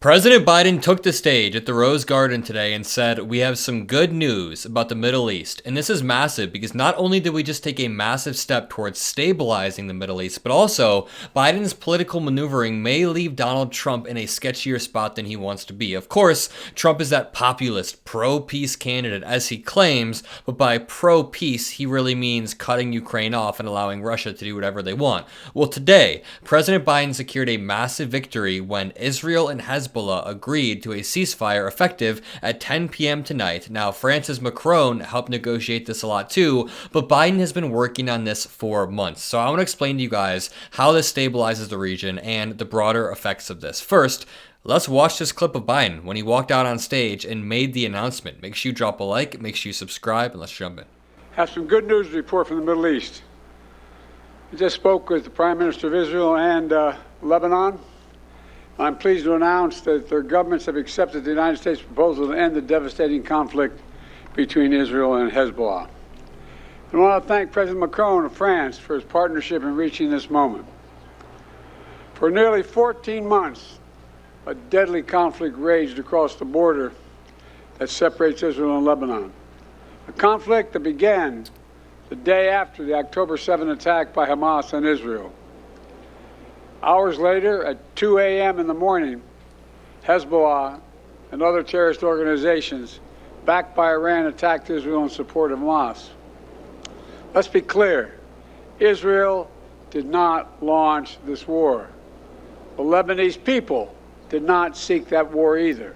President Biden took the stage at the Rose Garden today and said, "We have some good news about the Middle East." And this is massive because not only did we just take a massive step towards stabilizing the Middle East, but also Biden's political maneuvering may leave Donald Trump in a sketchier spot than he wants to be. Of course, Trump is that populist, pro-peace candidate, as he claims, but by pro-peace, he really means cutting Ukraine off and allowing Russia to do whatever they want. Well, today, President Biden secured a massive victory when Israel and Hezbollah agreed to a ceasefire effective at 10 p.m. tonight. Now, France's Macron helped negotiate this a lot too, but Biden has been working on this for months. So I want to explain to you guys how this stabilizes the region and the broader effects of this. First, let's watch this clip of Biden when he walked out on stage and made the announcement. Make sure you drop a like, make sure you subscribe, and let's jump in. Have some good news to report from the Middle East. I just spoke with the Prime Minister of Israel and Lebanon. I'm pleased to announce that their governments have accepted the United States proposal to end the devastating conflict between Israel and Hezbollah. I want to thank President Macron of France for his partnership in reaching this moment. For nearly 14 months, a deadly conflict raged across the border that separates Israel and Lebanon. A conflict that began the day after the October 7 attack by Hamas on Israel. Hours later, at 2 a.m. in the morning, Hezbollah and other terrorist organizations backed by Iran attacked Israel in support of Hamas. Let's be clear, Israel did not launch this war. The Lebanese people did not seek that war either,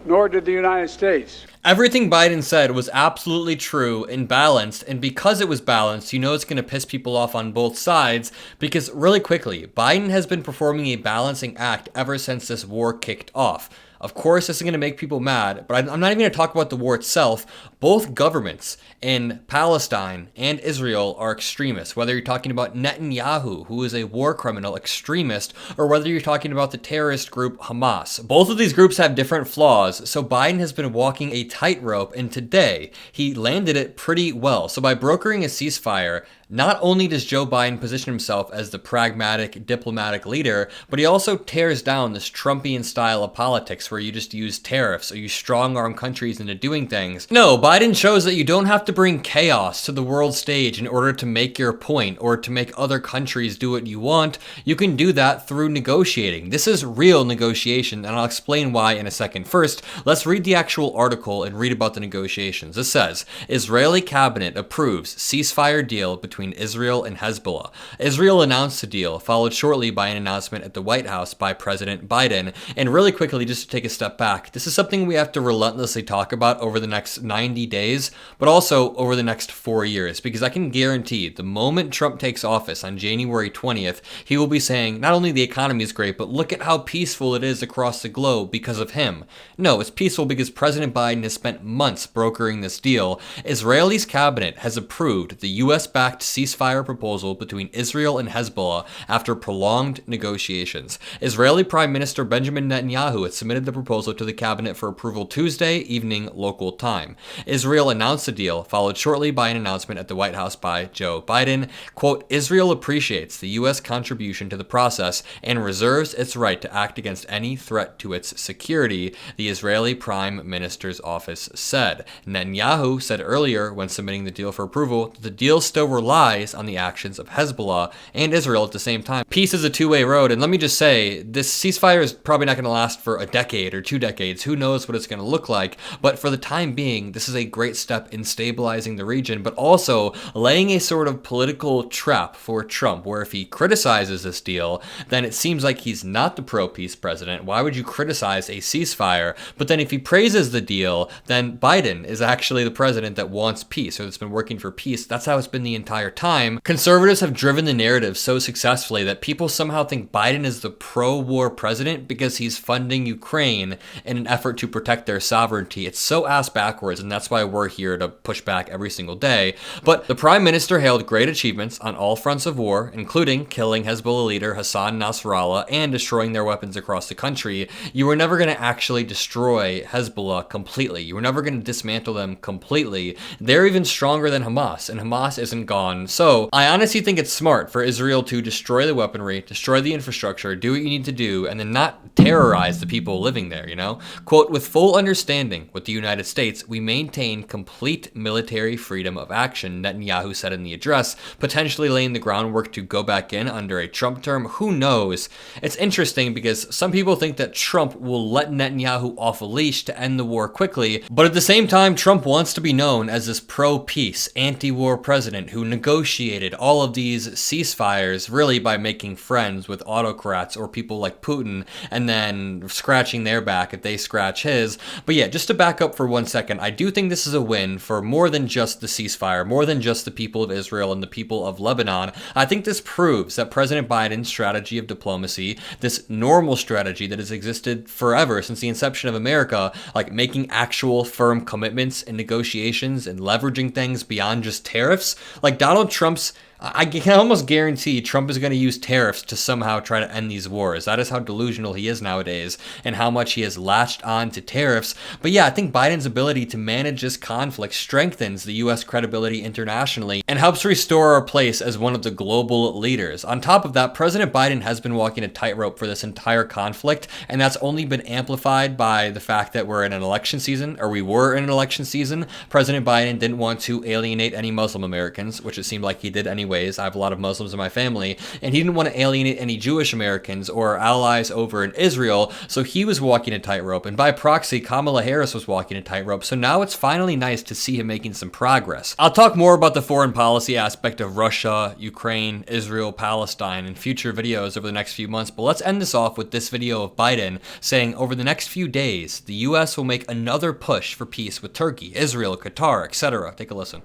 nor did the United States. Everything Biden said was absolutely true and balanced, and because it was balanced, you know it's going to piss people off on both sides, because really quickly, Biden has been performing a balancing act ever since this war kicked off. Of course, this is going to make people mad, but I'm not even going to talk about the war itself. Both governments in Palestine and Israel are extremists, whether you're talking about Netanyahu, who is a war criminal extremist, or whether you're talking about the terrorist group Hamas. Both of these groups have different flaws, so Biden has been walking a tightrope, and today he landed it pretty well. So by brokering a ceasefire, not only does Joe Biden position himself as the pragmatic, diplomatic leader, but he also tears down this Trumpian style of politics where you just use tariffs or you strong-arm countries into doing things. No, Biden shows that you don't have to bring chaos to the world stage in order to make your point or to make other countries do what you want. You can do that through negotiating. This is real negotiation, and I'll explain why in a second. First, let's read the actual article and read about the negotiations. This says, Israeli cabinet approves ceasefire deal between Israel and Hezbollah. Israel announced the deal, followed shortly by an announcement at the White House by President Biden. And really quickly, just to take a step back, this is something we have to relentlessly talk about over the next 90 days, but also over the next 4 years, because I can guarantee the moment Trump takes office on January 20th, he will be saying, not only the economy is great, but look at how peaceful it is across the globe because of him. No, it's peaceful because President Biden has spent months brokering this deal. Israeli's cabinet has approved the U.S.-backed ceasefire proposal between Israel and Hezbollah after prolonged negotiations. Israeli Prime Minister Benjamin Netanyahu had submitted the proposal to the cabinet for approval Tuesday evening local time. Israel announced the deal, followed shortly by an announcement at the White House by Joe Biden. Quote, Israel appreciates the U.S. contribution to the process and reserves its right to act against any threat to its security, the Israeli Prime Minister's office said. Netanyahu said earlier when submitting the deal for approval that the deal still relies on the actions of Hezbollah and Israel at the same time. Peace is a two-way road, and let me just say, this ceasefire is probably not going to last for a decade or 2 decades. Who knows what it's going to look like, but for the time being, this is a great step in stabilizing the region, but also laying a sort of political trap for Trump, where if he criticizes this deal, then it seems like he's not the pro-peace president. Why would you criticize a ceasefire? But then if he praises the deal, then Biden is actually the president that wants peace, or that's been working for peace. That's how it's been the entire time. Conservatives have driven the narrative so successfully that people somehow think Biden is the pro-war president because he's funding Ukraine in an effort to protect their sovereignty. It's so ass backwards, and that's why we're here to push back every single day. But the Prime Minister hailed great achievements on all fronts of war, including killing Hezbollah leader Hassan Nasrallah and destroying their weapons across the country. You were never going to actually destroy Hezbollah completely. You were never going to dismantle them completely. They're even stronger than Hamas, and Hamas isn't gone Lebanon. So I honestly think it's smart for Israel to destroy the weaponry, destroy the infrastructure, do what you need to do, and then not terrorize the people living there, you know? Quote, with full understanding with the United States, we maintain complete military freedom of action, Netanyahu said in the address, potentially laying the groundwork to go back in under a Trump term. Who knows? It's interesting because some people think that Trump will let Netanyahu off a leash to end the war quickly, but at the same time, Trump wants to be known as this pro-peace, anti-war president who negotiated all of these ceasefires really by making friends with autocrats or people like Putin and then scratching their back if they scratch his. But yeah, just to back up for 1 second, I do think this is a win for more than just the ceasefire, more than just the people of Israel and the people of Lebanon. I think this proves that President Biden's strategy of diplomacy, this normal strategy that has existed forever since the inception of America, like making actual firm commitments and negotiations and leveraging things beyond just tariffs, like Donald Trump's, I can almost guarantee Trump is going to use tariffs to somehow try to end these wars. That is how delusional he is nowadays and how much he has latched on to tariffs. But yeah, I think Biden's ability to manage this conflict strengthens the U.S. credibility internationally and helps restore our place as one of the global leaders. On top of that, President Biden has been walking a tightrope for this entire conflict, and that's only been amplified by the fact that we're in an election season, or we were in an election season. President Biden didn't want to alienate any Muslim Americans, which it seemed like he did anyways. I have a lot of Muslims in my family, and he didn't want to alienate any Jewish Americans or allies over in Israel, so he was walking a tightrope, and by proxy, Kamala Harris was walking a tightrope, so now it's finally nice to see him making some progress. I'll talk more about the foreign policy aspect of Russia, Ukraine, Israel, Palestine in future videos over the next few months, but let's end this off with this video of Biden saying over the next few days, the U.S. will make another push for peace with Turkey, Israel, Qatar, etc. Take a listen.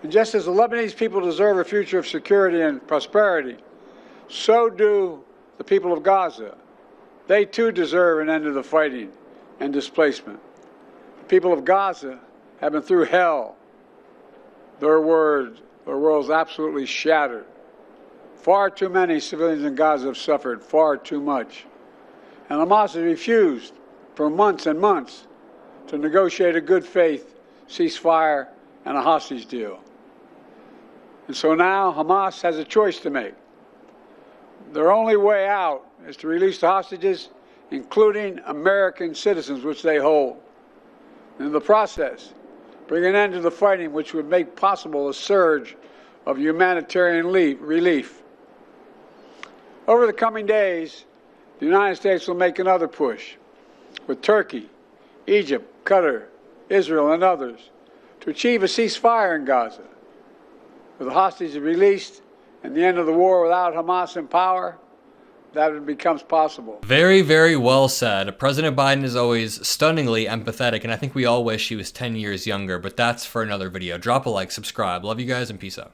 And just as the Lebanese people deserve a future of security and prosperity, so do the people of Gaza. They too deserve an end to the fighting and displacement. The people of Gaza have been through hell. Their world's absolutely shattered. Far too many civilians in Gaza have suffered, far too much. And Hamas has refused for months and months to negotiate a good faith ceasefire and a hostage deal. And so now Hamas has a choice to make. Their only way out is to release the hostages, including American citizens, which they hold. And in the process, bring an end to the fighting, which would make possible a surge of humanitarian relief. Over the coming days, the United States will make another push with Turkey, Egypt, Qatar, Israel, and others to achieve a ceasefire in Gaza. With the hostages released and the end of the war without Hamas in power, that becomes possible. Very, very well said. President Biden is always stunningly empathetic, and I think we all wish he was 10 years younger, but that's for another video. Drop a like, subscribe. Love you guys, and peace out.